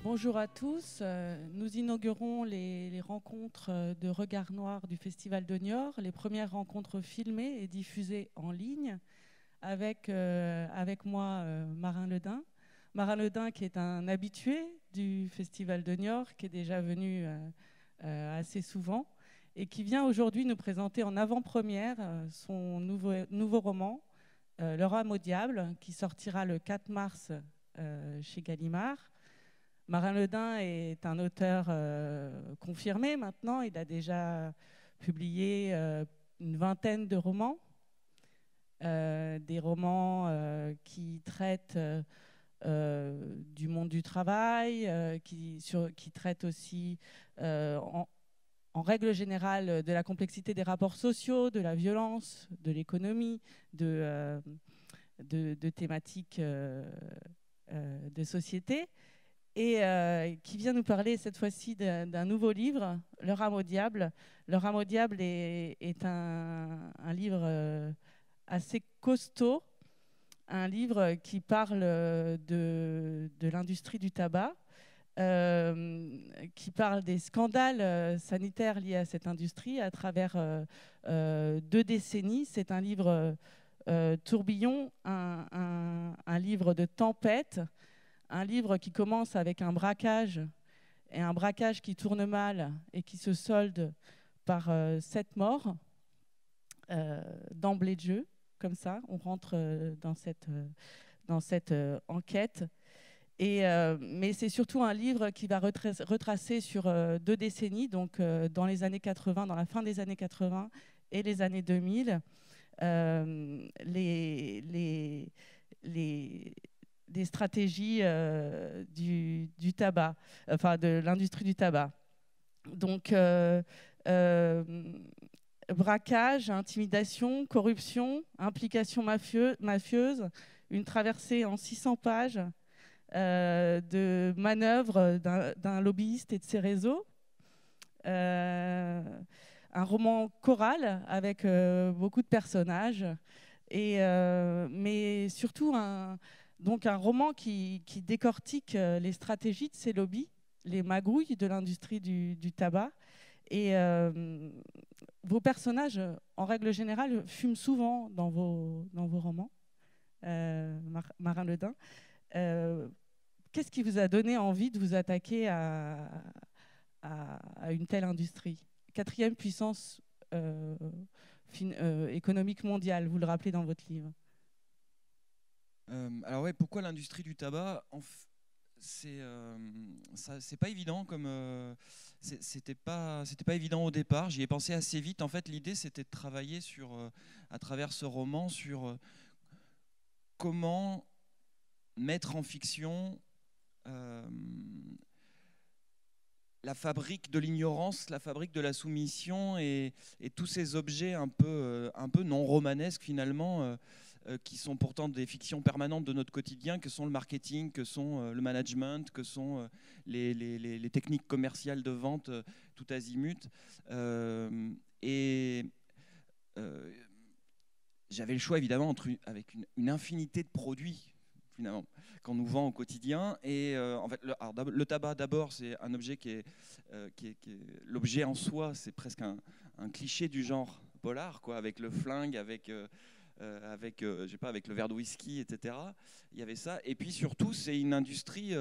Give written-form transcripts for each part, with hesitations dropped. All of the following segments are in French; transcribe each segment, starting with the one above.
Bonjour à tous. Nous inaugurons les rencontres de Regard Noir du Festival de Niort, les premières rencontres filmées et diffusées en ligne avec moi, Marin Ledin. Marin Ledin qui est un habitué du Festival de Niort, qui est déjà venu assez souvent et qui vient aujourd'hui nous présenter en avant-première son nouveau roman, Le Rame au diable, qui sortira le 4 mars chez Gallimard. Marin Ledin est un auteur confirmé maintenant. Il a déjà publié une vingtaine de romans, des romans qui traitent du monde du travail, qui traitent aussi en règle générale de la complexité des rapports sociaux, de la violence, de l'économie, de thématiques de société. Et qui vient nous parler cette fois-ci d'un nouveau livre, Le Rame au diable. Le Rame au diable est un livre assez costaud, un livre qui parle de l'industrie du tabac, qui parle des scandales sanitaires liés à cette industrie à travers 2 décennies. C'est un livre tourbillon, un livre de tempête, un livre qui commence avec un braquage, et un braquage qui tourne mal et qui se solde par 7 morts d'emblée de jeu, comme ça. On rentre dans cette enquête. Mais c'est surtout un livre qui va retracer sur 2 décennies, donc dans les années 80, dans la fin des années 80 et les années 2000, des stratégies du tabac, enfin de l'industrie du tabac. Donc, braquage, intimidation, corruption, implication mafieuse, une traversée en 600 pages de manœuvres d'un lobbyiste et de ses réseaux. Un roman choral avec beaucoup de personnages, mais surtout un roman qui décortique les stratégies de ces lobbies, les magouilles de l'industrie du tabac. Et vos personnages, en règle générale, fument souvent dans vos romans, Marin Ledin. Qu'est-ce qui vous a donné envie de vous attaquer à une telle industrie ? 4e puissance économique mondiale, vous le rappelez dans votre livre. Alors ouais, pourquoi l'industrie du tabac c'est pas évident, comme c'était pas évident au départ. J'y ai pensé assez vite. En fait, l'idée c'était de travailler à travers ce roman sur comment mettre en fiction la fabrique de l'ignorance, la fabrique de la soumission et tous ces objets un peu non romanesques finalement, qui sont pourtant des fictions permanentes de notre quotidien, que sont le marketing, que sont le management, que sont les techniques commerciales de vente tout azimut. J'avais le choix évidemment avec une infinité de produits finalement qu'on nous vend au quotidien. Et en fait, le tabac d'abord, c'est un objet qui est l'objet en soi, c'est presque un cliché du genre polar, quoi, avec le flingue, avec je sais pas, avec le verre de whisky, etc. Il y avait ça. Et puis surtout, c'est une industrie,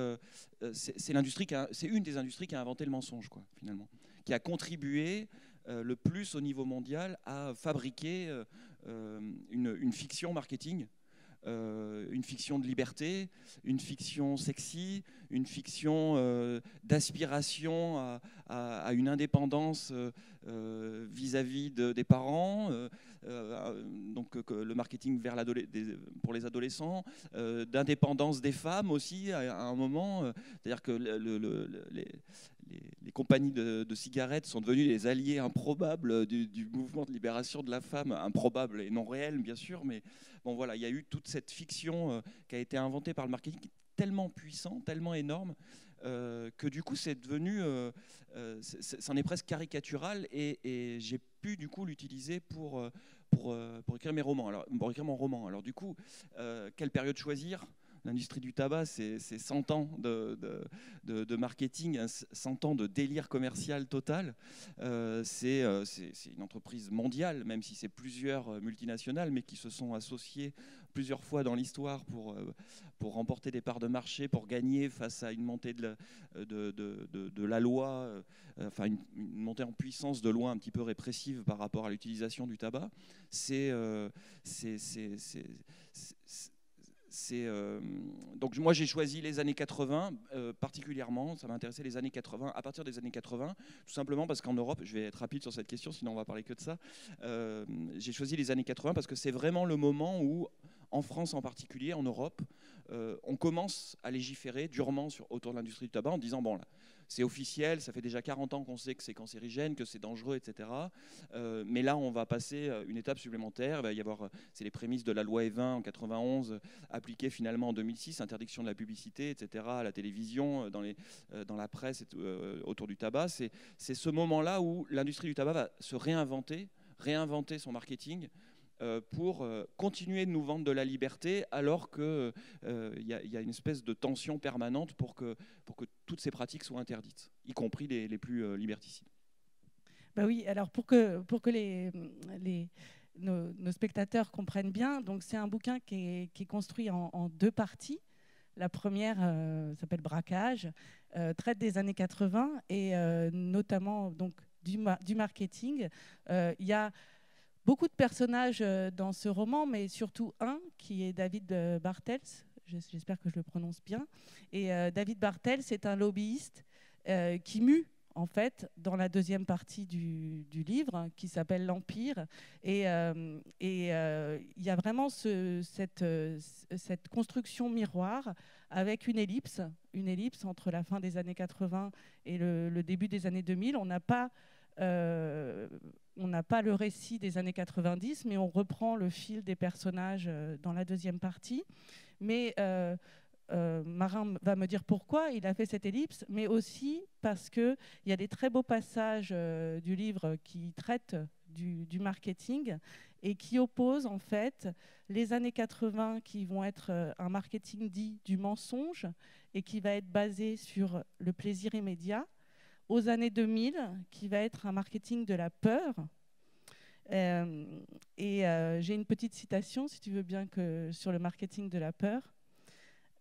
c'est une des industries qui a inventé le mensonge, quoi, finalement, qui a contribué le plus au niveau mondial à fabriquer une fiction marketing. Une fiction de liberté, une fiction sexy, une fiction d'aspiration à une indépendance vis-à-vis des parents, donc le marketing pour les adolescents, d'indépendance des femmes aussi à un moment. C'est-à-dire que les compagnies de cigarettes sont devenues les alliés improbables du mouvement de libération de la femme, improbable et non réel bien sûr, mais bon voilà, il y a eu toute cette fiction qui a été inventée par le marketing, tellement puissant, tellement énorme, que du coup c'est devenu, c'en est presque caricatural, et j'ai pu du coup l'utiliser pour écrire mes romans. Alors pour écrire mon roman. Alors du coup, quelle période choisir ? l'industrie du tabac, c'est 100 ans de marketing, 100 ans de délire commercial total. C'est une entreprise mondiale, même si c'est plusieurs multinationales, mais qui se sont associées plusieurs fois dans l'histoire pour remporter des parts de marché, pour gagner face à une montée de la loi, enfin une montée en puissance de lois un petit peu répressive par rapport à l'utilisation du tabac. Donc moi j'ai choisi les années 80 particulièrement, ça m'a intéressé les années 80, à partir des années 80, tout simplement parce qu'en Europe, je vais être rapide sur cette question sinon on va parler que de ça, j'ai choisi les années 80 parce que c'est vraiment le moment où, en France en particulier, en Europe, on commence à légiférer durement autour de l'industrie du tabac en disant bon là, c'est officiel, ça fait déjà 40 ans qu'on sait que c'est cancérigène, que c'est dangereux, etc. Mais là, on va passer une étape supplémentaire. Il va y avoir, c'est les prémices de la loi E20 en 91, appliquée finalement en 2006, interdiction de la publicité, etc. à la télévision, dans la presse, autour du tabac. C'est ce moment-là où l'industrie du tabac va se réinventer son marketing, pour continuer de nous vendre de la liberté alors qu'il y a une espèce de tension permanente pour que toutes ces pratiques soient interdites, y compris les plus liberticides. Bah oui, alors pour que nos spectateurs comprennent bien, donc c'est un bouquin qui est construit en deux parties. La première s'appelle Braquage, traite des années 80 et notamment donc, du marketing. Il y a beaucoup de personnages dans ce roman, mais surtout un qui est David Bartels, j'espère que je le prononce bien. Et David Bartels est un lobbyiste qui mue en fait dans la deuxième partie du livre, qui s'appelle L'Empire. Et il y a vraiment cette construction miroir avec une ellipse entre la fin des années 80 et le début des années 2000. On n'a pas le récit des années 90, mais on reprend le fil des personnages dans la deuxième partie. Mais Marin va me dire pourquoi il a fait cette ellipse, mais aussi parce qu'il y a des très beaux passages du livre qui traitent du marketing et qui opposent en fait les années 80 qui vont être un marketing dit du mensonge et qui va être basé sur le plaisir immédiat, aux années 2000, qui va être un marketing de la peur. J'ai une petite citation, si tu veux bien, sur le marketing de la peur.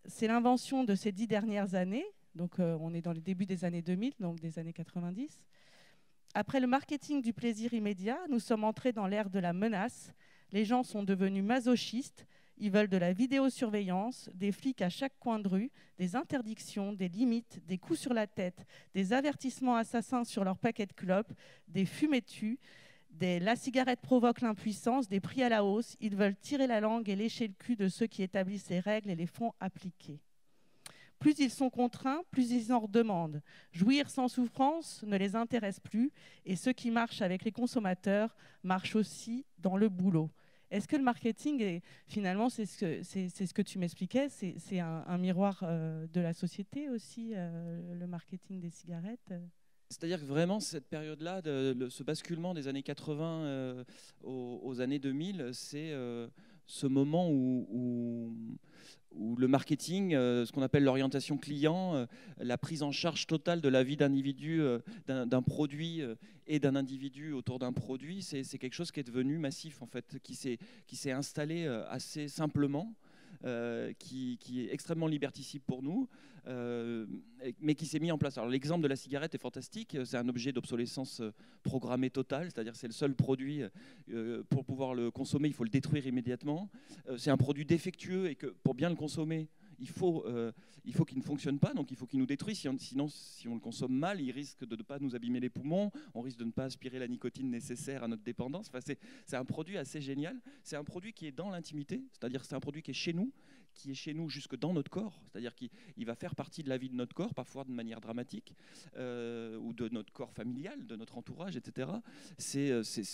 C'est l'invention de ces 10 dernières années, donc on est dans le début des années 2000, donc des années 90. Après le marketing du plaisir immédiat, nous sommes entrés dans l'ère de la menace. Les gens sont devenus masochistes. Ils veulent de la vidéosurveillance, des flics à chaque coin de rue, des interdictions, des limites, des coups sur la tête, des avertissements assassins sur leur paquet de clopes, des fumées tues, la cigarette provoque l'impuissance, des prix à la hausse. Ils veulent tirer la langue et lécher le cul de ceux qui établissent les règles et les font appliquer. Plus ils sont contraints, plus ils en redemandent. Jouir sans souffrance ne les intéresse plus et ceux qui marchent avec les consommateurs marchent aussi dans le boulot. Est-ce que le marketing, finalement, c'est ce que tu m'expliquais, c'est un miroir de la société aussi, le marketing des cigarettes? C'est-à-dire que vraiment, cette période-là, ce basculement des années 80 aux années 2000, c'est ce moment où le marketing, ce qu'on appelle l'orientation client, la prise en charge totale de la vie d'individu, d'un produit et d'un individu autour d'un produit, c'est quelque chose qui est devenu massif, en fait, qui s'est installé assez simplement. Qui est extrêmement liberticide pour nous, mais qui s'est mis en place. Alors l'exemple de la cigarette est fantastique, c'est un objet d'obsolescence programmée totale, c'est-à-dire c'est le seul produit, pour pouvoir le consommer, il faut le détruire immédiatement. C'est un produit défectueux et que pour bien le consommer, il faut qu'il ne fonctionne pas, donc il faut qu'il nous détruise. Sinon, si on le consomme mal, il risque de ne pas nous abîmer les poumons, on risque de ne pas aspirer la nicotine nécessaire à notre dépendance. Enfin, c'est un produit assez génial. C'est un produit qui est dans l'intimité, c'est-à-dire c'est un produit qui est chez nous jusque dans notre corps, c'est-à-dire qu'il va faire partie de la vie de notre corps, parfois de manière dramatique, ou de notre corps familial, de notre entourage, etc. C'est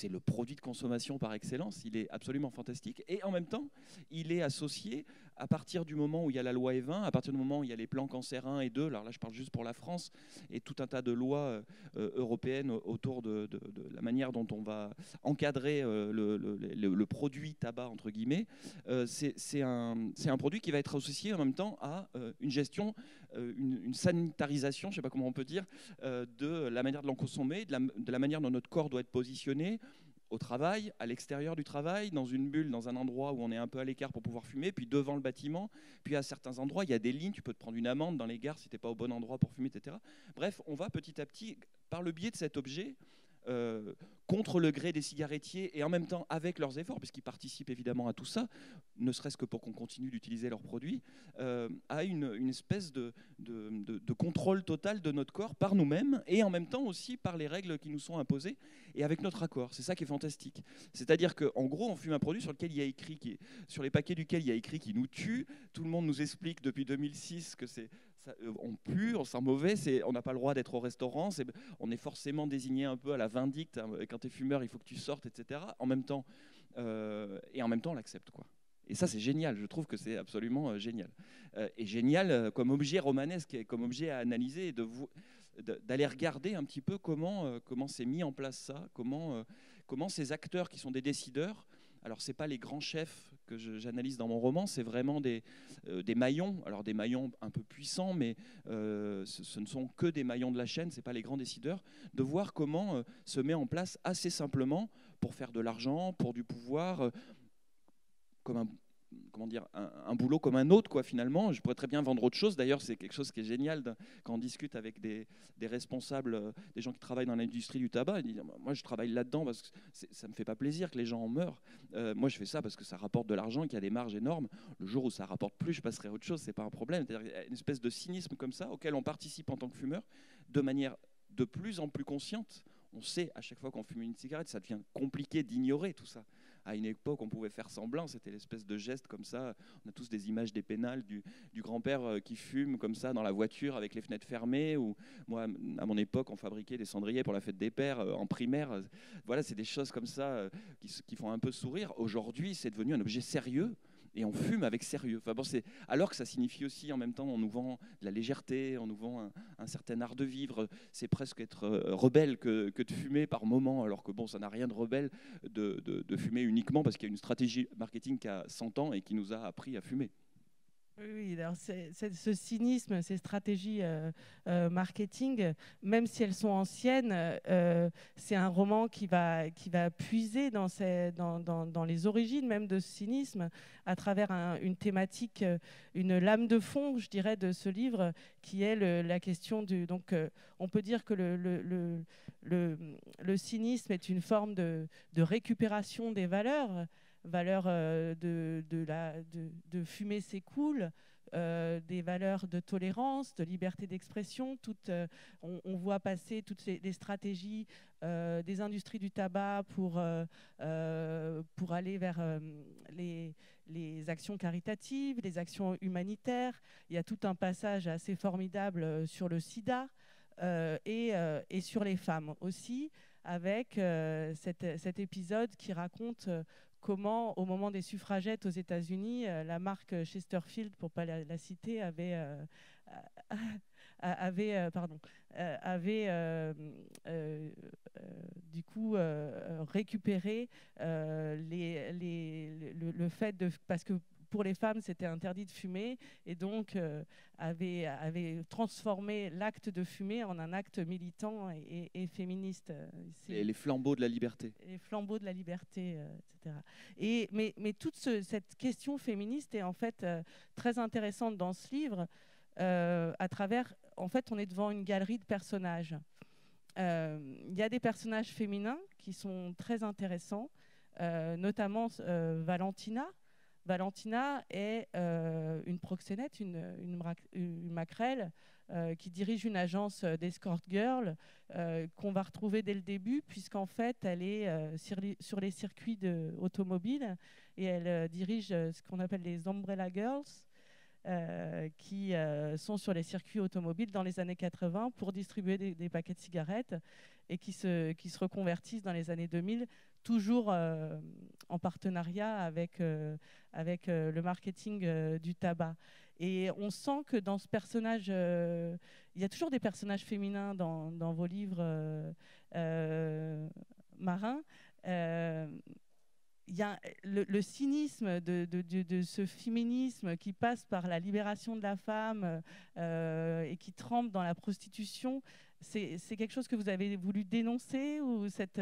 le produit de consommation par excellence, il est absolument fantastique, et en même temps, il est associé à partir du moment où il y a la loi E20, à partir du moment où il y a les plans cancer 1 et 2, alors là je parle juste pour la France, et tout un tas de lois européennes autour de la manière dont on va encadrer le produit tabac, entre guillemets, c'est un produit qui va être associé en même temps à une gestion, une sanitarisation, je ne sais pas comment on peut dire, de la manière de l'en consommer, de la manière dont notre corps doit être positionné, au travail, à l'extérieur du travail, dans une bulle, dans un endroit où on est un peu à l'écart pour pouvoir fumer, puis devant le bâtiment, puis à certains endroits, il y a des lignes, tu peux te prendre une amende dans les gares si tu n'es pas au bon endroit pour fumer, etc. Bref, on va petit à petit, par le biais de cet objet, contre le gré des cigarettiers et en même temps avec leurs efforts, puisqu'ils participent évidemment à tout ça, ne serait-ce que pour qu'on continue d'utiliser leurs produits, à une espèce de contrôle total de notre corps par nous-mêmes et en même temps aussi par les règles qui nous sont imposées et avec notre accord. C'est ça qui est fantastique. C'est-à-dire qu'en gros, on fume un produit sur lequel il y a écrit, sur les paquets duquel il y a écrit qui nous tue. Tout le monde nous explique depuis 2006 que on pue, on sent mauvais, on n'a pas le droit d'être au restaurant, on est forcément désigné un peu à la vindicte, hein, quand tu es fumeur, il faut que tu sortes, etc. En même temps, on l'accepte, quoi. Et ça, c'est génial, je trouve que c'est absolument génial. Et génial comme objet romanesque, comme objet à analyser, et d'aller regarder un petit peu comment s'est mis en place ça, comment ces acteurs qui sont des décideurs. Alors, ce n'est pas les grands chefs que j'analyse dans mon roman, c'est vraiment des maillons, alors des maillons un peu puissants, mais ce ne sont que des maillons de la chaîne, ce n'est pas les grands décideurs, de voir comment se met en place assez simplement pour faire de l'argent, pour du pouvoir, comme un boulot comme un autre, quoi, finalement. Je pourrais très bien vendre autre chose. D'ailleurs, c'est quelque chose qui est génial quand on discute avec des responsables, des gens qui travaillent dans l'industrie du tabac. Ils disent, moi, je travaille là-dedans parce que ça ne me fait pas plaisir que les gens en meurent. Moi, je fais ça parce que ça rapporte de l'argent, qu'il y a des marges énormes. Le jour où ça rapporte plus, je passerai à autre chose. C'est pas un problème. C'est-à-dire une espèce de cynisme comme ça auquel on participe en tant que fumeur de manière de plus en plus consciente. On sait à chaque fois qu'on fume une cigarette, ça devient compliqué d'ignorer tout ça. À une époque, on pouvait faire semblant, c'était l'espèce de geste comme ça. On a tous des images des pénales du grand-père qui fume comme ça dans la voiture avec les fenêtres fermées. Ou moi, à mon époque, on fabriquait des cendriers pour la fête des pères en primaire. Voilà, c'est des choses comme ça qui font un peu sourire. Aujourd'hui, c'est devenu un objet sérieux. Et on fume avec sérieux. Enfin bon, alors que ça signifie aussi en même temps, on nous vend de la légèreté, on nous vend un certain art de vivre. C'est presque être rebelle que de fumer par moment, alors que bon, ça n'a rien de rebelle de fumer uniquement parce qu'il y a une stratégie marketing qui a 100 ans et qui nous a appris à fumer. Oui, alors ce cynisme, ces stratégies marketing, même si elles sont anciennes, c'est un roman qui va puiser dans les origines même de ce cynisme, à travers une thématique, une lame de fond, je dirais, de ce livre, qui est la question du... Donc, on peut dire que le cynisme est une forme de récupération des valeurs de fumer c'est cool, des valeurs de tolérance, de liberté d'expression. On voit passer toutes les stratégies des industries du tabac pour aller vers les actions caritatives, les actions humanitaires. Il y a tout un passage assez formidable sur le sida et sur les femmes aussi, avec cet épisode qui raconte comment, au moment des suffragettes aux États-Unis, la marque Chesterfield, pour ne pas la citer, du coup récupéré le fait de... Parce que pour les femmes, c'était interdit de fumer, et donc avait transformé l'acte de fumer en un acte militant et féministe. Les flambeaux de la liberté. Les flambeaux de la liberté, etc. Mais toute cette question féministe est en fait très intéressante dans ce livre, à travers... En fait, on est devant une galerie de personnages. Il y a des personnages féminins qui sont très intéressants, notamment Valentina. Valentina est une proxénète, une maquerelle qui dirige une agence d'escort girl qu'on va retrouver dès le début, puisqu'en fait, elle est sur les circuits automobiles et elle dirige ce qu'on appelle les Umbrella Girls, qui sont sur les circuits automobiles dans les années 80 pour distribuer des paquets de cigarettes et qui se reconvertissent dans les années 2000 toujours en partenariat avec, le marketing du tabac. Et on sent que dans ce personnage, il y a toujours des personnages féminins dans vos livres marins. Il y a le cynisme de ce féminisme qui passe par la libération de la femme et qui trempe dans la prostitution. C'est quelque chose que vous avez voulu dénoncer, ou cette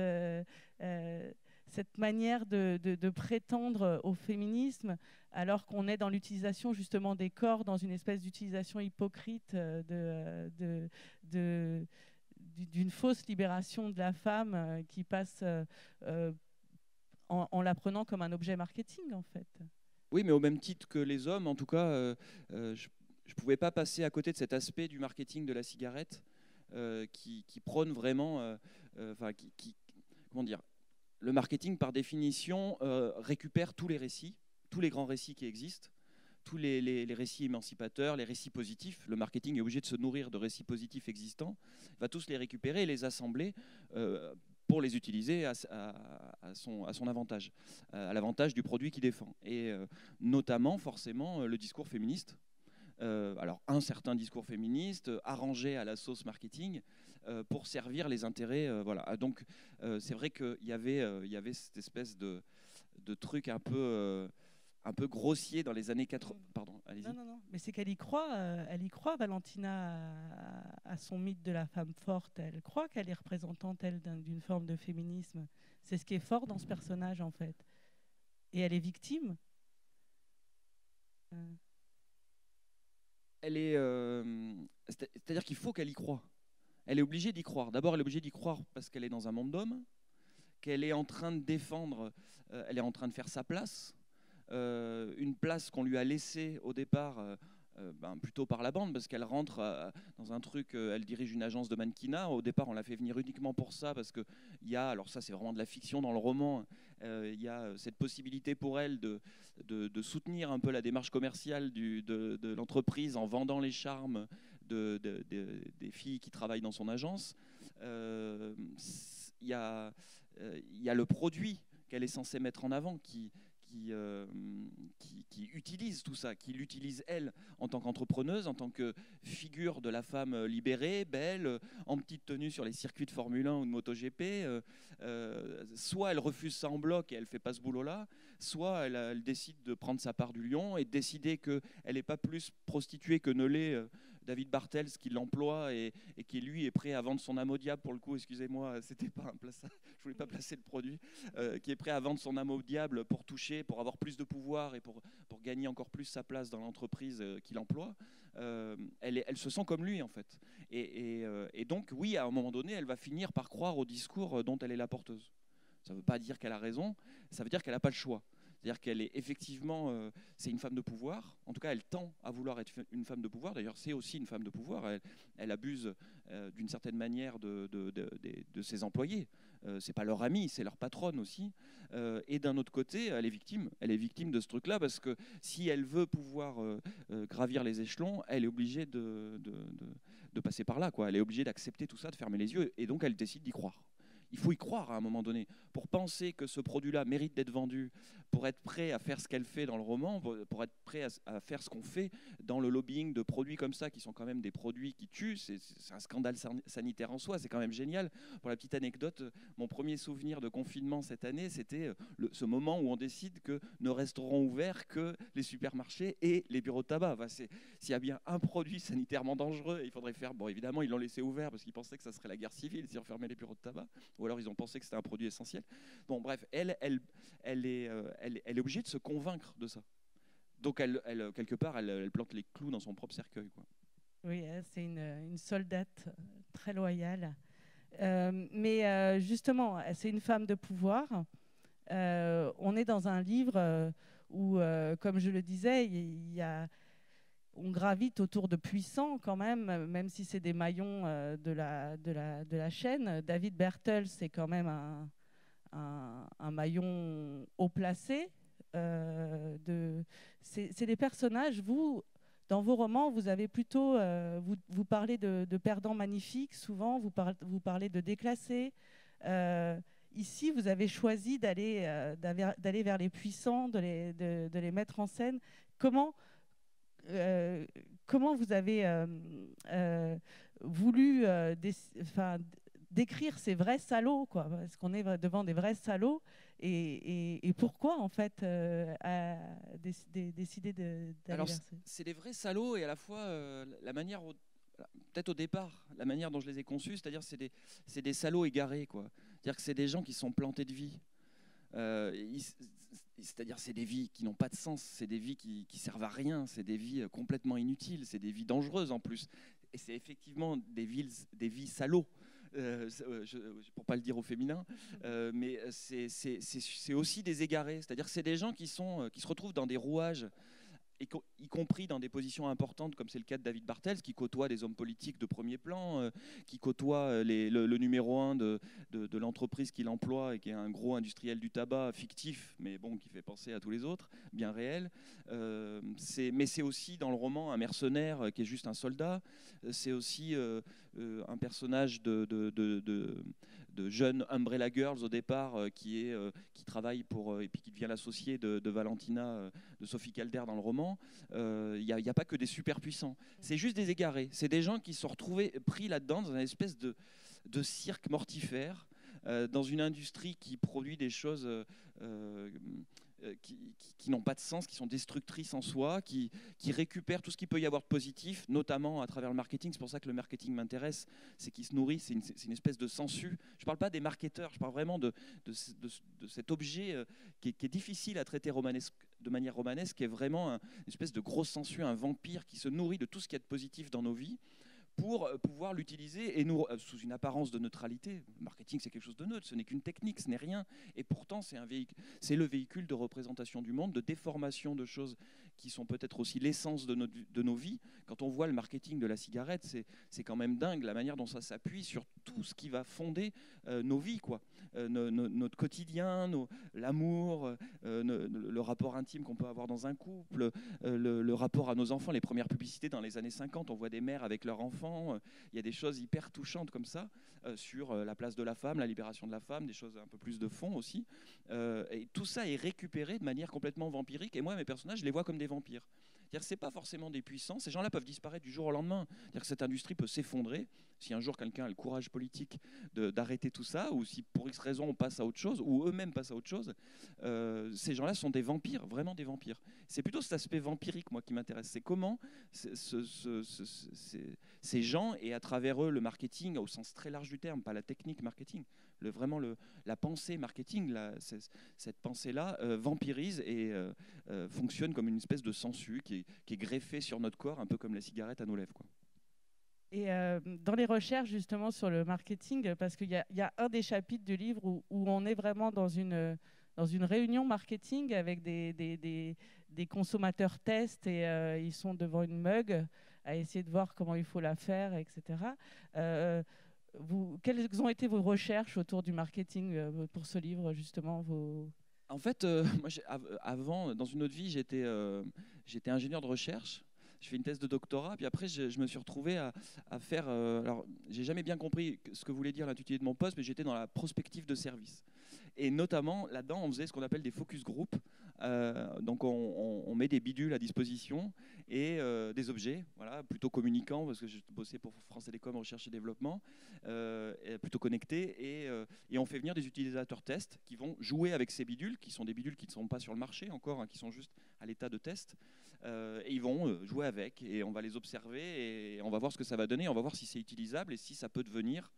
manière de prétendre au féminisme alors qu'on est dans l'utilisation justement des corps, dans une espèce d'utilisation hypocrite d'une fausse libération de la femme qui passe en la prenant comme un objet marketing, en fait. Oui, mais au même titre que les hommes, en tout cas, je ne pouvais pas passer à côté de cet aspect du marketing de la cigarette qui prône vraiment, comment dire, le marketing par définition récupère tous les récits, tous les grands récits qui existent, tous les récits émancipateurs, les récits positifs. Le marketing est obligé de se nourrir de récits positifs existants, il va tous les récupérer et les assembler pour les utiliser à son avantage, à l'avantage du produit qu'il défend. Et notamment, forcément, le discours féministe. Alors, un certain discours féministe arrangé à la sauce marketing pour servir les intérêts. Voilà. Donc, c'est vrai qu'il y avait cette espèce de truc un peu grossier dans les années 80. Pardon, allez-y. Non, mais c'est qu'elle y croit, Valentina, à son mythe de la femme forte. Elle croit qu'elle est représentante, elle, d'une forme de féminisme. C'est ce qui est fort dans ce personnage, en fait. Et elle est victime. C'est-à-dire qu'il faut qu'elle y croie. Elle est obligée d'y croire. D'abord, elle est obligée d'y croire parce qu'elle est dans un monde d'hommes, qu'elle est en train de défendre, elle est en train de faire sa place. Une place qu'on lui a laissée au départ plutôt par la bande, parce qu'elle rentre dans un truc, elle dirige une agence de mannequinat. Au départ, on l'a fait venir uniquement pour ça, parce qu'il y a, alors ça c'est vraiment de la fiction dans le roman, il y a cette possibilité pour elle de soutenir un peu la démarche commerciale de l'entreprise en vendant les charmes des filles qui travaillent dans son agence. Il y a le produit qu'elle est censée mettre en avant qui utilise tout ça, qui l'utilise elle en tant qu'entrepreneuse, en tant que figure de la femme libérée, belle, en petite tenue sur les circuits de Formule 1 ou de MotoGP. Soit elle refuse ça en bloc et elle fait pas ce boulot-là, soit elle décide de prendre sa part du lion et de décider qu'elle n'est pas plus prostituée que ne l'est David Bartels, qui l'emploie et qui lui est prêt à vendre son âme au diable. Pour le coup, excusez-moi, c'était pas un placement, je voulais pas placer le produit, qui est prêt à vendre son âme au diable pour toucher, pour avoir plus de pouvoir et pour gagner encore plus sa place dans l'entreprise qui l'emploie. Elle se sent comme lui, en fait. Et donc, oui, à un moment donné, elle va finir par croire au discours dont elle est la porteuse. Ça ne veut pas dire qu'elle a raison, ça veut dire qu'elle n'a pas le choix. C'est-à-dire qu'elle est effectivement, c'est une femme de pouvoir. En tout cas, elle tend à vouloir être une femme de pouvoir. D'ailleurs, c'est aussi une femme de pouvoir. Elle abuse d'une certaine manière de ses employés. C'est pas leur amie, c'est leur patronne aussi. Et d'un autre côté, elle est victime. Elle est victime de ce truc-là parce que si elle veut pouvoir gravir les échelons, elle est obligée de passer par là, quoi. Elle est obligée d'accepter tout ça, de fermer les yeux. Et donc, elle décide d'y croire. Il faut y croire à un moment donné. Pour penser que ce produit-là mérite d'être vendu, pour être prêt à faire ce qu'elle fait dans le roman, pour être prêt à faire ce qu'on fait dans le lobbying de produits comme ça, qui sont quand même des produits qui tuent, c'est un scandale sanitaire en soi, c'est quand même génial. Pour la petite anecdote, mon premier souvenir de confinement cette année, c'était ce moment où on décide que ne resteront ouverts que les supermarchés et les bureaux de tabac. Enfin, s'il y a bien un produit sanitairement dangereux, il faudrait faire... Bon, évidemment, ils l'ont laissé ouvert parce qu'ils pensaient que ça serait la guerre civile si on fermait les bureaux de tabac. Ou alors ils ont pensé que c'était un produit essentiel. Bon, bref, elle est obligée de se convaincre de ça. Donc, quelque part, elle plante les clous dans son propre cercueil, quoi. Oui, c'est une soldate très loyale. Mais justement, c'est une femme de pouvoir. On est dans un livre où, comme je le disais, on gravite autour de puissants quand même si c'est des maillons de la chaîne. David Bartels, c'est quand même un maillon haut placé. C'est des personnages, dans vos romans, vous avez plutôt, vous parlez de perdants magnifiques, souvent, vous parlez de déclassés. ici, vous avez choisi d'aller vers les puissants, de les mettre en scène. Comment vous avez voulu décrire ces vrais salauds, quoi, parce qu'on est devant des vrais salauds, et pourquoi en fait décider d'aller Alors, vers ça. c'est des vrais salauds, et à la fois la manière, peut-être au départ, la manière dont je les ai conçus, c'est-à-dire c'est des salauds égarés, quoi. C'est-à-dire que c'est des gens qui sont plantés de vie. C'est-à-dire c'est des vies qui n'ont pas de sens, c'est des vies qui servent à rien, c'est des vies complètement inutiles, c'est des vies dangereuses en plus. Et c'est effectivement des vies salauds. Pour pas le dire au féminin, mais c'est aussi des égarés, c'est-à-dire c'est des gens qui se retrouvent dans des rouages, y compris dans des positions importantes, comme c'est le cas de David Bartels, qui côtoie des hommes politiques de premier plan, qui côtoie le numéro 1 de l'entreprise qu'il emploie, et qui est un gros industriel du tabac fictif, mais bon, qui fait penser à tous les autres, bien réel. Mais c'est aussi dans le roman un mercenaire qui est juste un soldat. C'est aussi un personnage de jeune Umbrella Girls au départ, qui travaille pour, et puis qui devient l'associé de Valentina, de Sophie Calder dans le roman. Il n'y a pas que des super puissants, c'est juste des égarés, c'est des gens qui se sont retrouvés pris là-dedans, dans une espèce de cirque mortifère, dans une industrie qui produit des choses qui n'ont pas de sens, qui sont destructrices en soi, qui récupèrent tout ce qu'il peut y avoir de positif, notamment à travers le marketing. C'est pour ça que le marketing m'intéresse, c'est qu'il se nourrit, c'est une espèce de sangsue. Je ne parle pas des marketeurs, je parle vraiment de cet objet qui est difficile à traiter de manière romanesque, qui est vraiment une espèce de grosse sangsue, un vampire qui se nourrit de tout ce qu'il y a de positif dans nos vies, pour pouvoir l'utiliser, et nous, sous une apparence de neutralité. Le marketing, c'est quelque chose de neutre, ce n'est qu'une technique, ce n'est rien, et pourtant c'est le véhicule de représentation du monde, de déformation de choses qui sont peut-être aussi l'essence de nos vies. Quand on voit le marketing de la cigarette, c'est quand même dingue la manière dont ça s'appuie sur tout ce qui va fonder nos vies, quoi. Notre quotidien, l'amour, le rapport intime qu'on peut avoir dans un couple, le rapport à nos enfants. Les premières publicités dans les années 50, on voit des mères avec leurs enfants. Il y a des choses hyper touchantes comme ça, sur la place de la femme, la libération de la femme, des choses un peu plus de fond aussi. Et tout ça est récupéré de manière complètement vampirique. Et moi, mes personnages, je les vois comme des vampires. C'est-à-dire que ce n'est pas forcément des puissants. Ces gens-là peuvent disparaître du jour au lendemain. C'est-à-dire que cette industrie peut s'effondrer si un jour quelqu'un a le courage politique d'arrêter tout ça, ou si pour X raison on passe à autre chose, ou eux-mêmes passent à autre chose. Ces gens-là sont des vampires, vraiment des vampires. C'est plutôt cet aspect vampirique, moi, qui m'intéresse. C'est comment ces gens, et à travers eux le marketing au sens très large du terme, pas la technique marketing, vraiment la pensée marketing, cette pensée-là vampirise et fonctionne comme une espèce de sangsue qui est greffée sur notre corps, un peu comme la cigarette à nos lèvres, quoi. Et dans les recherches justement sur le marketing, parce qu'il y a un des chapitres du livre où on est vraiment dans une réunion marketing avec des consommateurs tests, et ils sont devant une mug à essayer de voir comment il faut la faire, etc. Quelles ont été vos recherches autour du marketing pour ce livre, justement En fait, moi, avant, dans une autre vie, j'étais ingénieur de recherche. Je fais une thèse de doctorat, puis après je me suis retrouvé à faire... alors, j'ai jamais bien compris ce que voulait dire l'intitulé de mon poste, mais j'étais dans la prospective de service. Et notamment, là-dedans, on faisait ce qu'on appelle des focus group. Donc on met des bidules à disposition et des objets, voilà, plutôt communicants, parce que je bossais pour France Télécom Recherche et Développement, plutôt connectés, et on fait venir des utilisateurs tests qui vont jouer avec ces bidules, qui sont des bidules qui ne sont pas sur le marché encore, hein, qui sont juste à l'état de test, et ils vont jouer avec, et on va les observer, et on va voir ce que ça va donner, on va voir si c'est utilisable et si ça peut devenir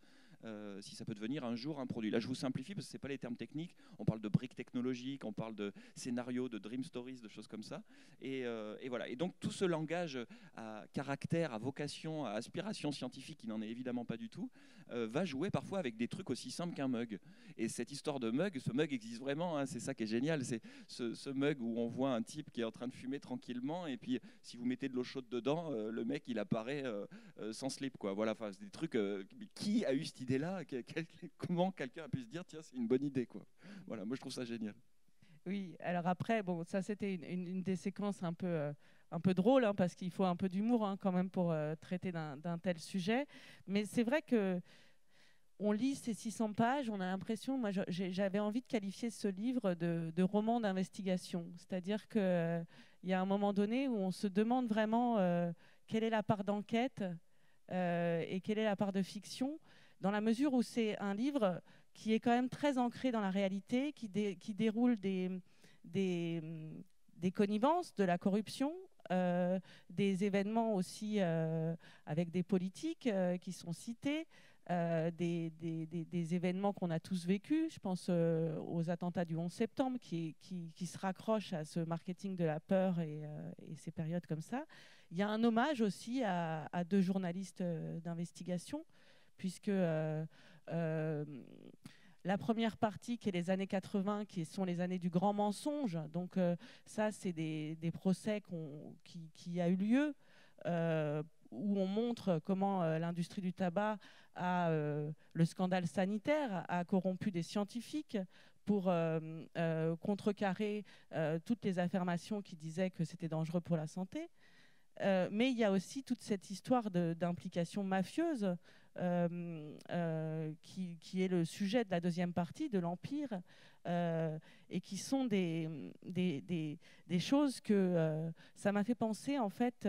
un jour un produit. Là, je vous simplifie parce que ce n'est pas les termes techniques. On parle de briques technologiques, on parle de scénarios, de dream stories, de choses comme ça. Et voilà. Et donc, tout ce langage à caractère, à vocation, à aspiration scientifique, qui n'en est évidemment pas du tout, va jouer parfois avec des trucs aussi simples qu'un mug. Et cette histoire de mug, ce mug existe vraiment, hein, c'est ça qui est génial. C'est ce mug où on voit un type qui est en train de fumer tranquillement, et puis si vous mettez de l'eau chaude dedans, le mec, il apparaît sans slip, quoi. Voilà, c'est des trucs... qui a eu cette idée-là? Comment quelqu'un a pu se dire, tiens, c'est une bonne idée, quoi. Voilà, moi je trouve ça génial. Oui, alors après, bon, ça c'était une des séquences un peu drôle, hein, parce qu'il faut un peu d'humour, hein, quand même, pour traiter d'un tel sujet. Mais c'est vrai que on lit ces 600 pages, on a l'impression, moi j'avais envie de qualifier ce livre de roman d'investigation. C'est-à-dire qu'il y a un moment donné où on se demande vraiment quelle est la part d'enquête et quelle est la part de fiction, dans la mesure où c'est un livre qui est quand même très ancré dans la réalité, qui déroule des connivences, de la corruption, des événements aussi avec des politiques qui sont cités, des événements qu'on a tous vécus. Je pense aux attentats du 11 septembre qui se raccrochent à ce marketing de la peur et ces périodes comme ça. Il y a un hommage aussi à deux journalistes d'investigation, puisque la première partie, qui est les années 80, qui sont les années du grand mensonge, donc ça, c'est des procès qui a eu lieu, où on montre comment l'industrie du tabac le scandale sanitaire a corrompu des scientifiques pour contrecarrer toutes les affirmations qui disaient que c'était dangereux pour la santé. Mais il y a aussi toute cette histoire d'implication mafieuse qui est le sujet de la deuxième partie de l'Empire et qui sont des choses que ça m'a fait penser en fait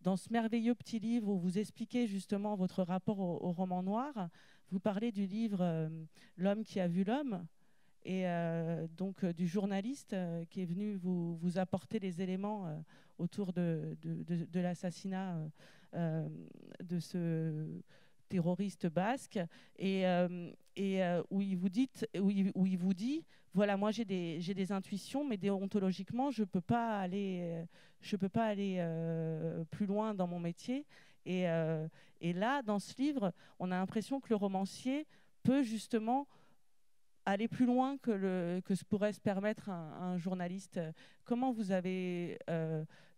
dans ce merveilleux petit livre où vous expliquez justement votre rapport au roman noir. Vous parlez du livre L'homme qui a vu l'homme et donc du journaliste qui est venu vous apporter les éléments autour de l'assassinat de ce terroriste basque et où il vous dit voilà, moi j'ai des intuitions, mais déontologiquement je peux pas aller plus loin dans mon métier et là dans ce livre on a l'impression que le romancier peut justement aller plus loin que se pourrait se permettre un journaliste. Comment vous avez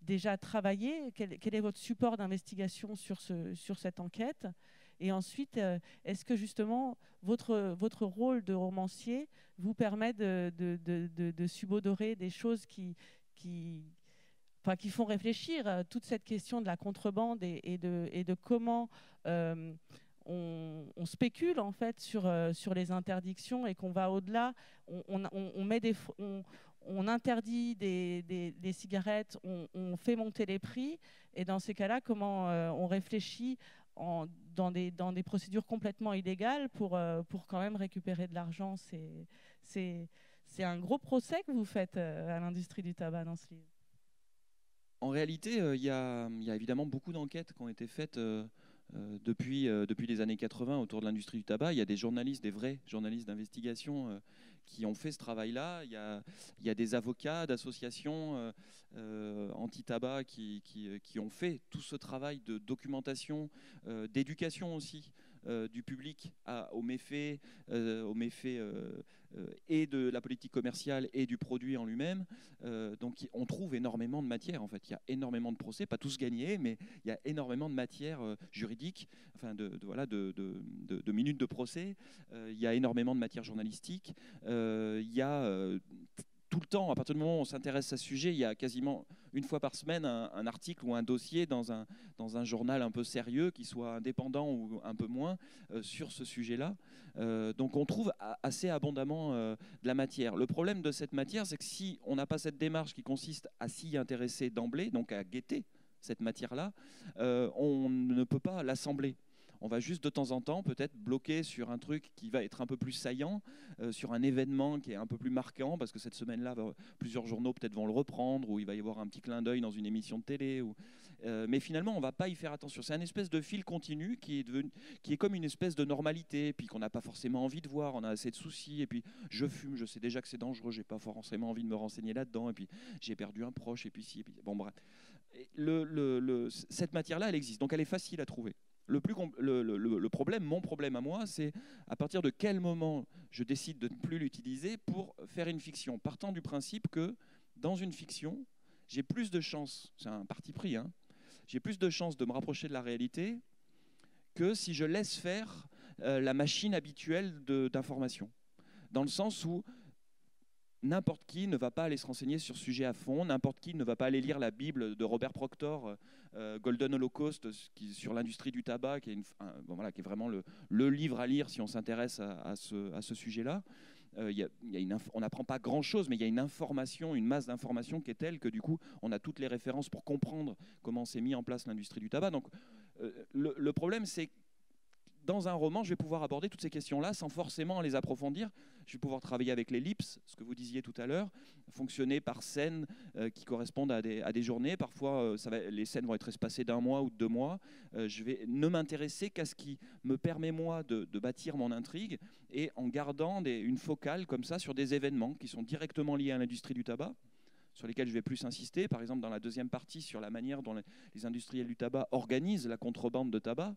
déjà travaillé? Quel est votre support d'investigation sur cette enquête? Et ensuite, est-ce que justement votre rôle de romancier vous permet de subodorer des choses qui font réfléchir toute cette question de la contrebande et de comment on spécule en fait sur les interdictions et qu'on va au-delà. On interdit des cigarettes, on fait monter les prix. Et dans ces cas-là, comment on réfléchit dans des procédures complètement illégales pour quand même récupérer de l'argent. C'est un gros procès que vous faites à l'industrie du tabac dans ce livre. En réalité, il y a évidemment beaucoup d'enquêtes qui ont été faites depuis les années 80 autour de l'industrie du tabac. Il y a des journalistes, des vrais journalistes d'investigation qui ont fait ce travail-là. Il y a des avocats d'associations anti-tabac qui ont fait tout ce travail de documentation, d'éducation aussi du public aux méfaits et de la politique commerciale et du produit en lui-même. Donc on trouve énormément de matière en fait. Il y a énormément de procès, pas tous gagnés, mais il y a énormément de matière juridique, enfin de minutes de procès. Il y a énormément de matière journalistique. Il y a tout le temps, à partir du moment où on s'intéresse à ce sujet, il y a quasiment une fois par semaine un article ou un dossier dans un journal un peu sérieux, qui soit indépendant ou un peu moins, sur ce sujet-là. Donc on trouve assez abondamment de la matière. Le problème de cette matière, c'est que si on n'a pas cette démarche qui consiste à s'y intéresser d'emblée, donc à guetter cette matière-là, on ne peut pas l'assembler. On va juste de temps en temps peut-être bloquer sur un truc qui va être un peu plus saillant, sur un événement qui est un peu plus marquant, parce que cette semaine-là, plusieurs journaux peut-être vont le reprendre, ou il va y avoir un petit clin d'œil dans une émission de télé. Mais finalement, on ne va pas y faire attention. C'est un espèce de fil continu qui est comme une espèce de normalité, puis qu'on n'a pas forcément envie de voir, on a assez de soucis, et puis je fume, je sais déjà que c'est dangereux, je n'ai pas forcément envie de me renseigner là-dedans, et puis j'ai perdu un proche, et puis si, et puis... Bon, bref. Cette matière-là, elle existe, donc elle est facile à trouver. Le problème, mon problème à moi, c'est à partir de quel moment je décide de ne plus l'utiliser pour faire une fiction, partant du principe que dans une fiction, j'ai plus de chances, c'est un parti pris, hein, j'ai plus de chances de me rapprocher de la réalité que si je laisse faire la machine habituelle d'information. Dans le sens où n'importe qui ne va pas aller se renseigner sur ce sujet à fond, n'importe qui ne va pas aller lire la Bible de Robert Proctor, Golden Holocaust, sur l'industrie du tabac, qui est, bon, voilà, qui est vraiment le livre à lire si on s'intéresse à ce sujet-là. On n'apprend pas grand-chose, mais il y a une information, une masse d'informations qui est telle que du coup, on a toutes les références pour comprendre comment s'est mis en place l'industrie du tabac. Donc, le problème, c'est dans un roman, je vais pouvoir aborder toutes ces questions-là sans forcément les approfondir. Je vais pouvoir travailler avec l'ellipse, ce que vous disiez tout à l'heure, fonctionner par scènes qui correspondent à des journées. Parfois, les scènes vont être espacées d'1 mois ou de 2 mois. Je vais ne m'intéresser qu'à ce qui me permet, moi, de bâtir mon intrigue, et en gardant une focale comme ça sur des événements qui sont directement liés à l'industrie du tabac, sur lesquels je vais plus insister. Par exemple, dans la deuxième partie, sur la manière dont les industriels du tabac organisent la contrebande de tabac,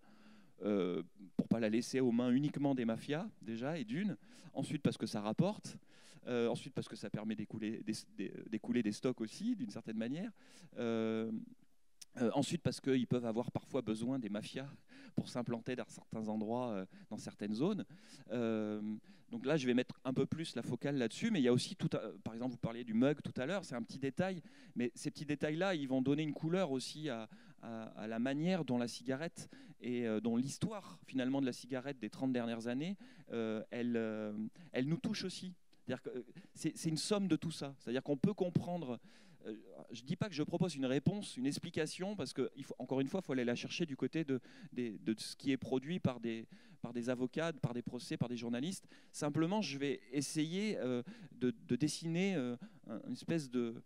pour ne pas la laisser aux mains uniquement des mafias, déjà, et d'une. Ensuite, parce que ça rapporte. Ensuite, parce que ça permet d'écouler des stocks aussi, d'une certaine manière. Ensuite, parce qu'ils peuvent avoir parfois besoin des mafias pour s'implanter dans certains endroits, dans certaines zones. Donc là, je vais mettre un peu plus la focale là-dessus, mais il y a aussi, par exemple, vous parliez du mug tout à l'heure, c'est un petit détail, mais ces petits détails-là, ils vont donner une couleur aussi à la manière dont la cigarette et dont l'histoire, finalement, de la cigarette des 30 dernières années, elle nous touche aussi. C'est-à-dire que c'est une somme de tout ça. C'est-à-dire qu'on peut comprendre... je ne dis pas que je propose une réponse, une explication, parce que, encore une fois, il faut aller la chercher du côté de ce qui est produit par des avocats, par des procès, par des journalistes. Simplement, je vais essayer de dessiner une espèce de...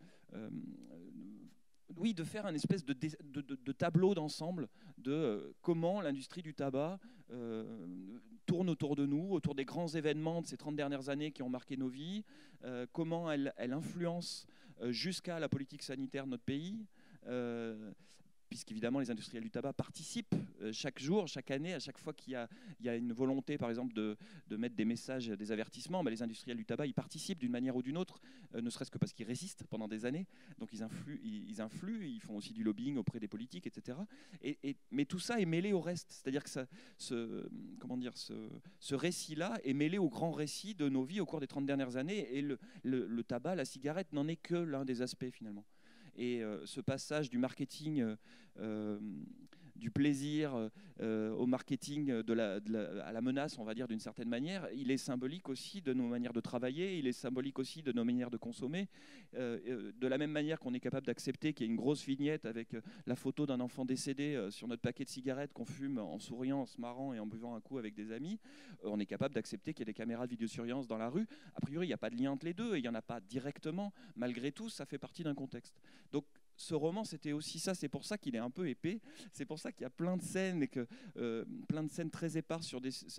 oui, de faire un espèce de tableau d'ensemble de comment l'industrie du tabac tourne autour de nous, autour des grands événements de ces 30 dernières années qui ont marqué nos vies, comment elle influence jusqu'à la politique sanitaire de notre pays, puisqu'évidemment les industriels du tabac participent chaque jour, chaque année, à chaque fois qu'il y a une volonté, par exemple, de mettre des messages, des avertissements, les industriels du tabac, ils participent d'une manière ou d'une autre, ne serait-ce que parce qu'ils résistent pendant des années, donc ils influent, ils font aussi du lobbying auprès des politiques, etc. Mais tout ça est mêlé au reste, c'est-à-dire que ce récit-là est mêlé au grand récit de nos vies au cours des 30 dernières années, et le tabac, la cigarette n'en est que l'un des aspects finalement. Et ce passage du marketing, du plaisir au marketing à la menace, on va dire d'une certaine manière, il est symbolique aussi de nos manières de travailler, il est symbolique aussi de nos manières de consommer. De la même manière qu'on est capable d'accepter qu'il y ait une grosse vignette avec la photo d'un enfant décédé sur notre paquet de cigarettes qu'on fume en souriant, en se marrant et en buvant un coup avec des amis, on est capable d'accepter qu'il y ait des caméras de vidéosurveillance dans la rue. A priori, il n'y a pas de lien entre les deux, et il n'y en a pas directement. Malgré tout, ça fait partie d'un contexte. Donc, ce roman, c'était aussi ça. C'est pour ça qu'il est un peu épais. C'est pour ça qu'il y a plein de scènes, et plein de scènes très éparses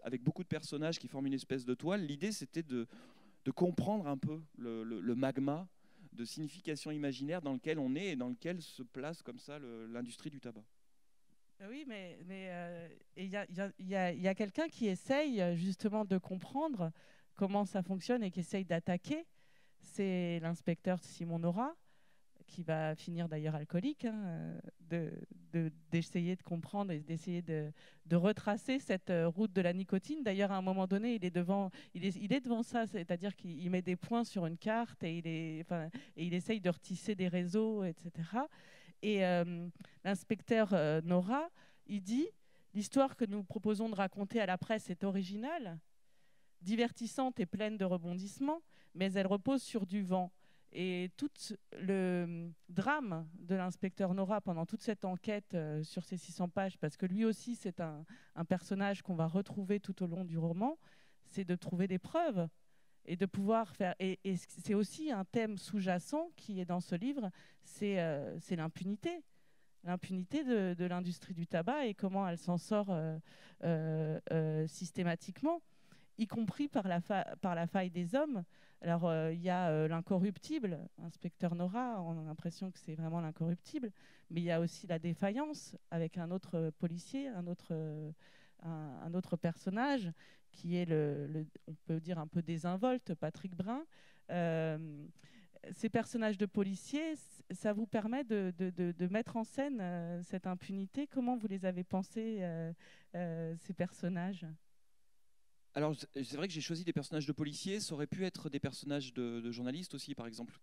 avec beaucoup de personnages qui forment une espèce de toile. L'idée, c'était de comprendre un peu le magma de signification imaginaire dans lequel on est et dans lequel se place comme ça l'industrie du tabac. Oui, mais il y a quelqu'un qui essaye justement de comprendre comment ça fonctionne et qui essaye d'attaquer. C'est l'inspecteur Simon Nora, qui va finir d'ailleurs alcoolique, d'essayer de comprendre et d'essayer de retracer cette route de la nicotine. D'ailleurs, à un moment donné, il est devant ça, c'est-à-dire qu'il met des points sur une carte et il essaye de retisser des réseaux, etc. Et l'inspecteur Nora, il dit « L'histoire que nous proposons de raconter à la presse est originale, divertissante et pleine de rebondissements, mais elle repose sur du vent. » Et tout le drame de l'inspecteur Nora pendant toute cette enquête sur ces 600 pages, parce que lui aussi c'est un personnage qu'on va retrouver tout au long du roman, c'est de trouver des preuves et de pouvoir faire... Et c'est aussi un thème sous-jacent qui est dans ce livre, c'est l'impunité. L'impunité de l'industrie du tabac et comment elle s'en sort systématiquement, y compris par la faille des hommes. Alors, il y a l'incorruptible, inspecteur Nora, on a l'impression que c'est vraiment l'incorruptible, mais il y a aussi la défaillance avec un autre policier, un autre personnage qui est, on peut dire, un peu désinvolte, Patrick Brun. Ces personnages de policiers, ça vous permet de mettre en scène cette impunité. Comment vous les avez pensés, ces personnages ? Alors, c'est vrai que j'ai choisi des personnages de policiers. Ça aurait pu être des personnages de journalistes aussi, par exemple,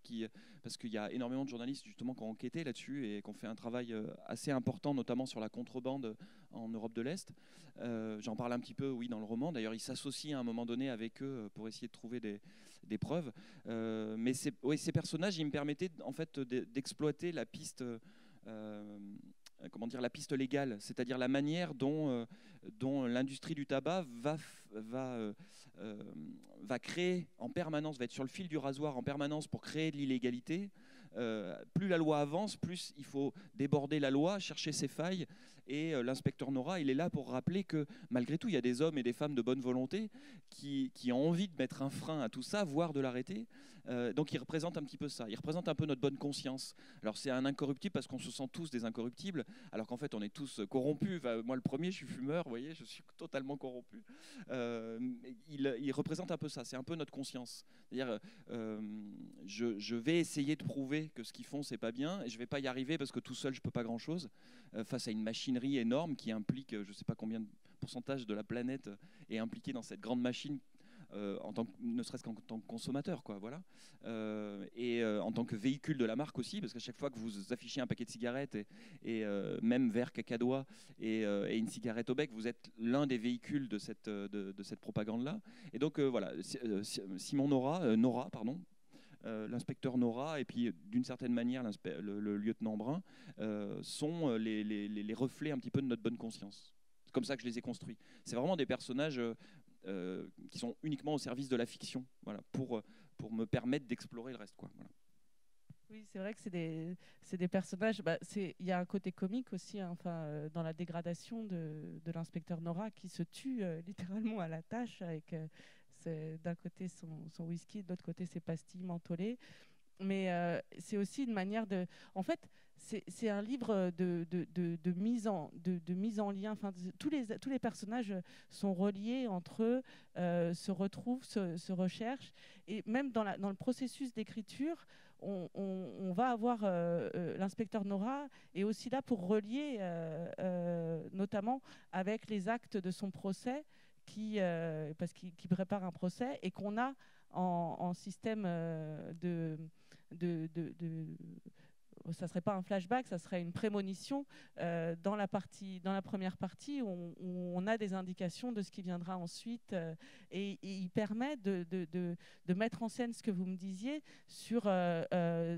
parce qu'il y a énormément de journalistes justement qui ont enquêté là-dessus et qui ont fait un travail assez important, notamment sur la contrebande en Europe de l'Est. J'en parle un petit peu, oui, dans le roman. D'ailleurs, ils s'associent à un moment donné avec eux pour essayer de trouver des preuves. Mais oui, ces personnages, ils me permettaient en fait d'exploiter la piste. Comment dire, la piste légale, c'est-à-dire la manière dont l'industrie du tabac va créer en permanence, va être sur le fil du rasoir en permanence pour créer de l'illégalité. Plus la loi avance, plus il faut déborder la loi, chercher ses failles. Et l'inspecteur Nora, il est là pour rappeler que malgré tout, il y a des hommes et des femmes de bonne volonté qui ont envie de mettre un frein à tout ça, voire de l'arrêter. Donc il représente un petit peu ça. Il représente un peu notre bonne conscience. Alors c'est un incorruptible parce qu'on se sent tous des incorruptibles, alors qu'en fait on est tous corrompus. Enfin, moi le premier, je suis fumeur, vous voyez, je suis totalement corrompu. Il représente un peu ça. C'est un peu notre conscience. C'est-à-dire, je vais essayer de prouver que ce qu'ils font c'est pas bien, et je vais pas y arriver parce que tout seul je peux pas grand-chose face à une machinerie énorme qui implique, je sais pas combien de pourcentage de la planète est impliqué dans cette grande machine. Ne serait-ce qu'en tant que consommateur, quoi, voilà. En tant que véhicule de la marque aussi, parce qu'à chaque fois que vous affichez un paquet de cigarettes et même vert cacadois et une cigarette au bec, vous êtes l'un des véhicules de cette propagande-là. Et donc voilà, Simon Nora, pardon, l'inspecteur Nora et puis d'une certaine manière le lieutenant Brun sont les reflets un petit peu de notre bonne conscience. C'est comme ça que je les ai construits. C'est vraiment des personnages qui sont uniquement au service de la fiction, voilà, pour me permettre d'explorer le reste, quoi. Voilà. Oui, c'est vrai que c'est des personnages. Bah, il y a un côté comique aussi, hein, dans la dégradation de l'inspecteur Nora qui se tue littéralement à la tâche avec d'un côté son whisky, de l'autre côté ses pastilles mentholées. Mais c'est aussi une manière de. En fait, c'est un livre de mise en lien. Enfin, tous les personnages sont reliés entre eux, se retrouvent, se recherchent. Et même dans le processus d'écriture, on va avoir l'inspecteur Nora est aussi là pour relier, notamment avec les actes de son procès, parce qu'il prépare un procès et qu'on a en système ça serait pas un flashback, ça serait une prémonition dans la première partie où on a des indications de ce qui viendra ensuite et il permet de mettre en scène ce que vous me disiez sur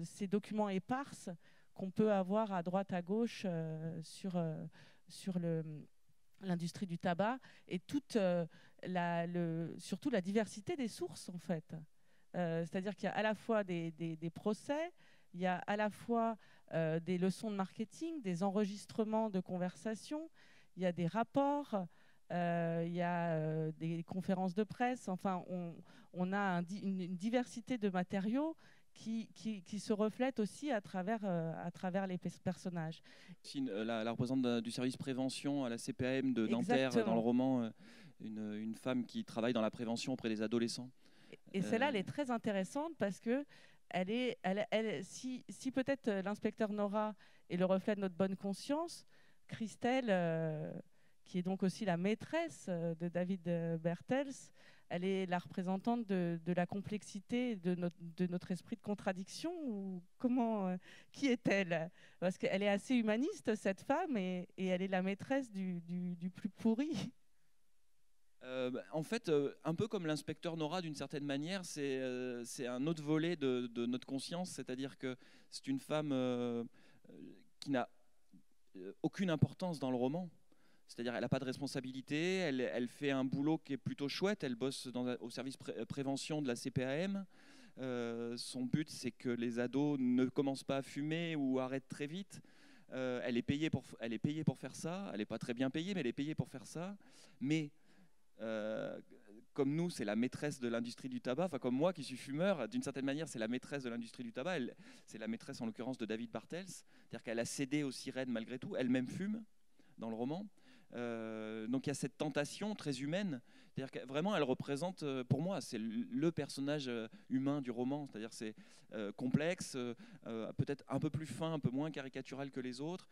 ces documents éparses qu'on peut avoir à droite à gauche sur l'industrie du tabac et surtout la diversité des sources en fait. C'est-à-dire qu'il y a à la fois des procès, il y a à la fois des leçons de marketing, des enregistrements de conversations, il y a des rapports, il y a des conférences de presse. Enfin, on a une diversité de matériaux qui se reflète aussi à travers les personnages. La représentante du service prévention à la CPAM de Nanterre, dans le roman, une femme qui travaille dans la prévention auprès des adolescents. Et celle-là, elle est très intéressante parce que si peut-être l'inspecteur Nora est le reflet de notre bonne conscience, Christelle, qui est donc aussi la maîtresse de David Bertels, elle est la représentante de la complexité de notre esprit de contradiction. Ou qui est-elle? Parce qu'elle est assez humaniste, cette femme, et elle est la maîtresse du plus pourri. En fait, un peu comme l'inspecteur Nora, d'une certaine manière, c'est un autre volet de notre conscience, c'est-à-dire que c'est une femme qui n'a aucune importance dans le roman. C'est-à-dire qu'elle n'a pas de responsabilité, elle fait un boulot qui est plutôt chouette, elle bosse au service prévention de la CPAM. Son but, c'est que les ados ne commencent pas à fumer ou arrêtent très vite. Elle est payée pour faire ça, elle n'est pas très bien payée, mais elle est payée pour faire ça. Mais comme nous, c'est la maîtresse de l'industrie du tabac, enfin comme moi qui suis fumeur, d'une certaine manière, c'est la maîtresse de l'industrie du tabac. C'est la maîtresse en l'occurrence de David Bartels, c'est-à-dire qu'elle a cédé aux sirènes malgré tout, elle-même fume dans le roman. Donc il y a cette tentation très humaine. C'est-à-dire que vraiment, elle représente, pour moi, c'est le personnage humain du roman. C'est-à-dire c'est complexe, peut-être un peu plus fin, un peu moins caricatural que les autres,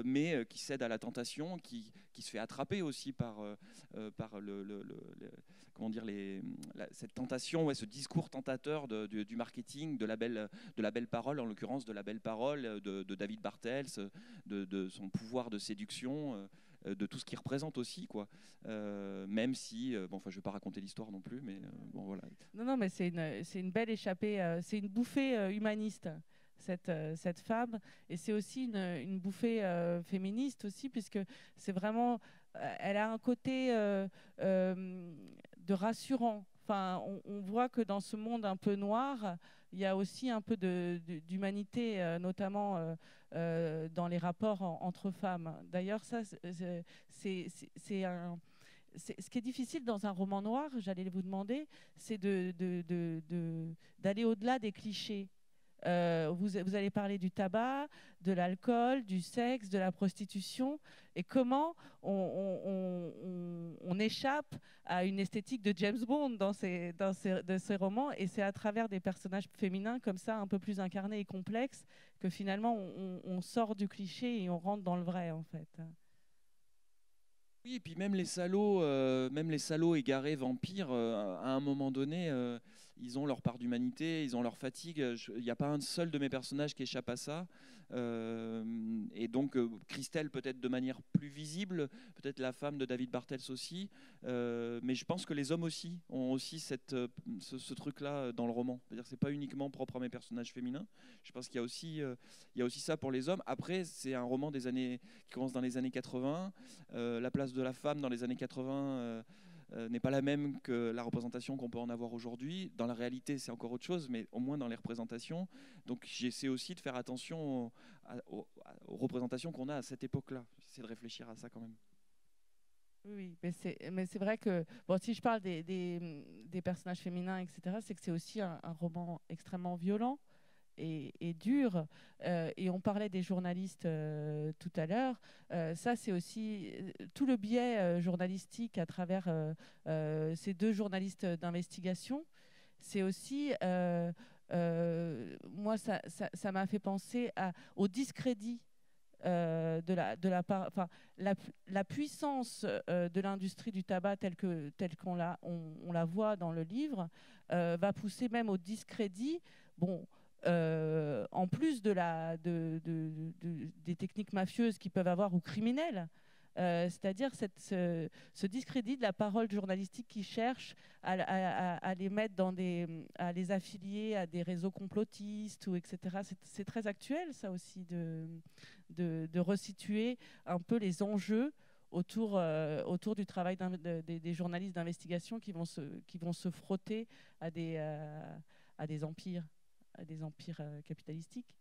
mais qui cède à la tentation, qui se fait attraper aussi par comment dire, cette tentation, ouais, ce discours tentateur du marketing, de la belle parole, en l'occurrence de la belle parole de David Bartels, de son pouvoir de séduction, de tout ce qu'il représente aussi, quoi. Même si, bon, enfin, je ne vais pas raconter l'histoire non plus, mais bon, voilà. Non, non, mais c'est une belle échappée, c'est une bouffée humaniste, cette femme. Et c'est aussi une bouffée féministe aussi, puisque c'est vraiment, elle a un côté de rassurant. Enfin, on voit que dans ce monde un peu noir, il y a aussi un peu d'humanité, notamment dans les rapports entre femmes. D'ailleurs, ça, c'est ce qui est difficile dans un roman noir, j'allais vous demander, c'est d'aller au-delà des clichés. Vous allez parler du tabac, de l'alcool, du sexe, de la prostitution, et comment on échappe à une esthétique de James Bond dans ces romans, et c'est à travers des personnages féminins comme ça, un peu plus incarnés et complexes, que finalement on sort du cliché et on rentre dans le vrai, en fait. Oui, et puis même les salauds égarés vampires, à un moment donné, ils ont leur part d'humanité, ils ont leur fatigue. Il n'y a pas un seul de mes personnages qui échappe à ça. Et donc Christelle peut-être de manière plus visible, peut-être la femme de David Bartels aussi, mais je pense que les hommes aussi ont aussi ce truc-là dans le roman. C'est-à-dire que c'est pas uniquement propre à mes personnages féminins. Je pense qu'il y a aussi ça pour les hommes. Après, c'est un roman qui commence dans les années 80. La place de la femme dans les années 80 n'est pas la même que la représentation qu'on peut en avoir aujourd'hui. Dans la réalité, c'est encore autre chose, mais au moins dans les représentations. Donc j'essaie aussi de faire attention aux représentations qu'on a à cette époque-là. J'essaie de réfléchir à ça quand même. Oui, mais c'est vrai que, bon, si je parle des personnages féminins, etc., c'est que c'est aussi un roman extrêmement violent et dur. Et on parlait des journalistes tout à l'heure. Ça, c'est aussi tout le biais journalistique à travers ces deux journalistes d'investigation. C'est aussi, moi, ça m'a fait penser au discrédit enfin, la puissance de l'industrie du tabac telle qu'on on la voit dans le livre va pousser même au discrédit. Bon, en plus des techniques mafieuses qu'ils peuvent avoir ou criminelles. C'est-à-dire ce discrédit de la parole journalistique qui cherche à les mettre à les affilier à des réseaux complotistes, ou etc. C'est très actuel, ça aussi, de resituer un peu les enjeux autour du travail des journalistes d'investigation qui vont se frotter à des empires capitalistiques.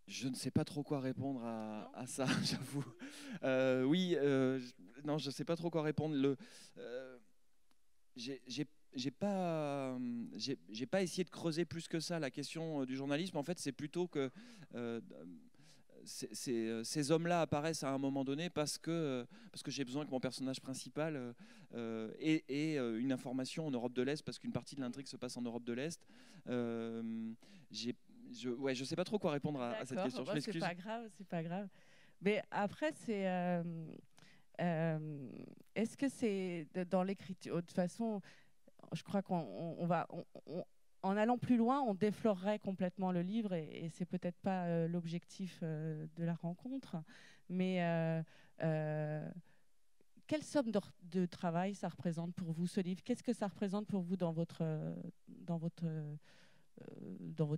Je ne sais pas trop quoi répondre à ça, j'avoue. Oui, non, je ne sais pas trop quoi répondre. J'ai pas essayé de creuser plus que ça la question du journalisme. En fait, c'est plutôt que ces hommes-là apparaissent à un moment donné parce que j'ai besoin que mon personnage principal ait une information en Europe de l'Est, parce qu'une partie de l'intrigue se passe en Europe de l'Est. Je sais pas trop quoi répondre à cette question. Je m'excuse. C'est pas grave. Mais après, est-ce que c'est dans l'écriture, de toute façon, je crois en allant plus loin, on déflorerait complètement le livre, et c'est peut-être pas l'objectif de la rencontre. Mais quelle somme de travail ça représente pour vous, ce livre? Qu'est-ce que ça représente pour vous dans votre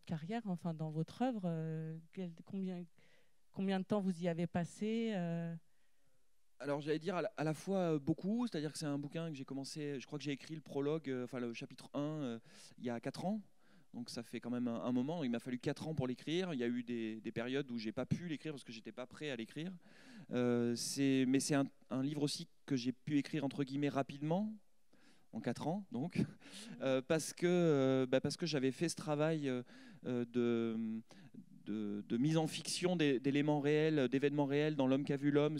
carrière, enfin dans votre œuvre? Combien de temps vous y avez passé? Alors j'allais dire à la fois beaucoup, c'est-à-dire que c'est un bouquin que j'ai commencé, je crois que j'ai écrit le prologue, enfin le chapitre 1, il y a 4 ans. Donc ça fait quand même un moment. Il m'a fallu 4 ans pour l'écrire. Il y a eu des périodes où j'ai pas pu l'écrire parce que j'étais pas prêt à l'écrire. Mais c'est un livre aussi que j'ai pu écrire entre guillemets rapidement, en 4 ans donc, parce que j'avais fait ce travail de mise en fiction d'éléments réels, d'événements réels dans L'homme qu'a vu l'homme,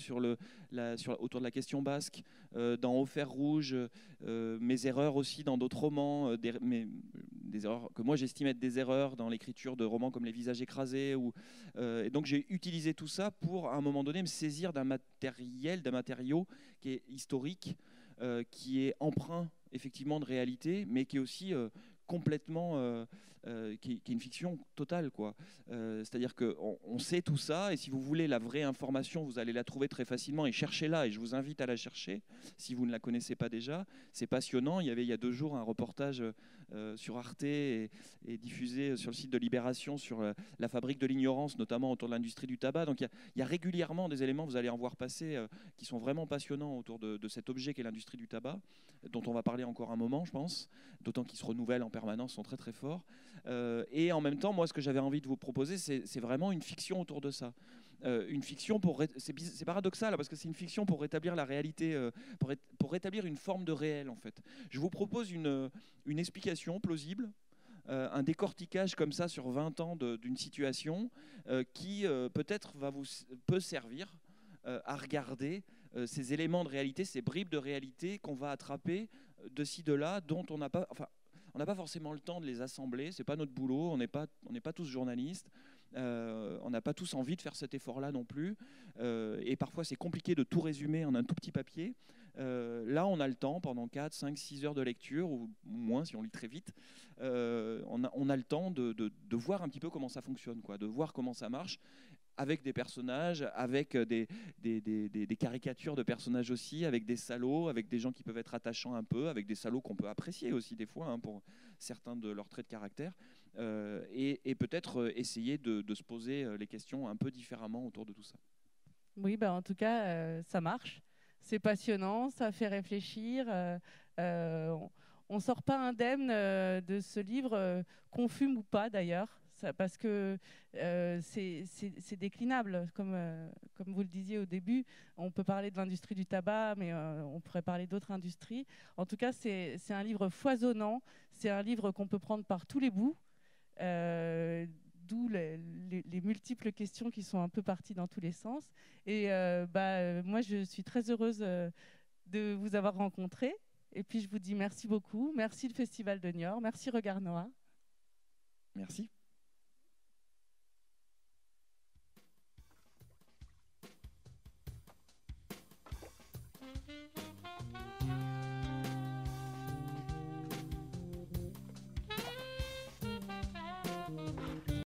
autour de la question basque, dans Au fer rouge, mes erreurs aussi dans d'autres romans, des erreurs que moi j'estime être des erreurs dans l'écriture de romans comme Les visages écrasés. Et donc j'ai utilisé tout ça pour, à un moment donné, me saisir d'un matériau qui est historique, qui est empreint effectivement de réalité, mais qui est aussi complètement, qui est une fiction totale, quoi. C'est-à-dire qu'on sait tout ça, et si vous voulez la vraie information, vous allez la trouver très facilement, et cherchez-la, et je vous invite à la chercher si vous ne la connaissez pas déjà. C'est passionnant. Il y a 2 jours un reportage sur Arte et diffusé sur le site de Libération sur la fabrique de l'ignorance, notamment autour de l'industrie du tabac. Donc il y a régulièrement des éléments, vous allez en voir passer, qui sont vraiment passionnants autour de cet objet qu'est l'industrie du tabac, dont on va parler encore un moment, je pense, d'autant qu'ils se renouvellent en permanence, sont très très forts. Et en même temps, moi, ce que j'avais envie de vous proposer, c'est vraiment une fiction autour de ça. Une fiction c'est paradoxal, parce que c'est une fiction pour rétablir la réalité, pour rétablir une forme de réel, en fait. Je vous propose une explication plausible, un décortiquage comme ça sur 20 ans d'une situation qui peut-être peut servir à regarder ces éléments de réalité, ces bribes de réalité qu'on va attraper de ci, de là, dont on n'a pas forcément le temps de les assembler. C'est pas notre boulot, on n'est pas tous journalistes, on n'a pas tous envie de faire cet effort-là non plus, et parfois c'est compliqué de tout résumer en un tout petit papier. Là, on a le temps, pendant 4, 5, 6 heures de lecture, ou moins si on lit très vite, on a le temps de voir un petit peu comment ça fonctionne, quoi, de voir comment ça marche, avec des personnages, avec des caricatures de personnages aussi, avec des salauds, avec des gens qui peuvent être attachants un peu, avec des salauds qu'on peut apprécier aussi des fois, hein, pour certains de leurs traits de caractère, et peut-être essayer de se poser les questions un peu différemment autour de tout ça. Oui, en tout cas, ça marche. C'est passionnant, ça fait réfléchir. On ne sort pas indemne de ce livre, qu'on fume ou pas d'ailleurs, parce que c'est déclinable, comme vous le disiez au début. On peut parler de l'industrie du tabac, mais on pourrait parler d'autres industries. En tout cas, c'est un livre foisonnant, c'est un livre qu'on peut prendre par tous les bouts, d'où les multiples questions qui sont un peu parties dans tous les sens. Et moi, je suis très heureuse de vous avoir rencontré. Et puis, je vous dis merci beaucoup. Merci le Festival de Niort. Merci Regard Noir. Merci.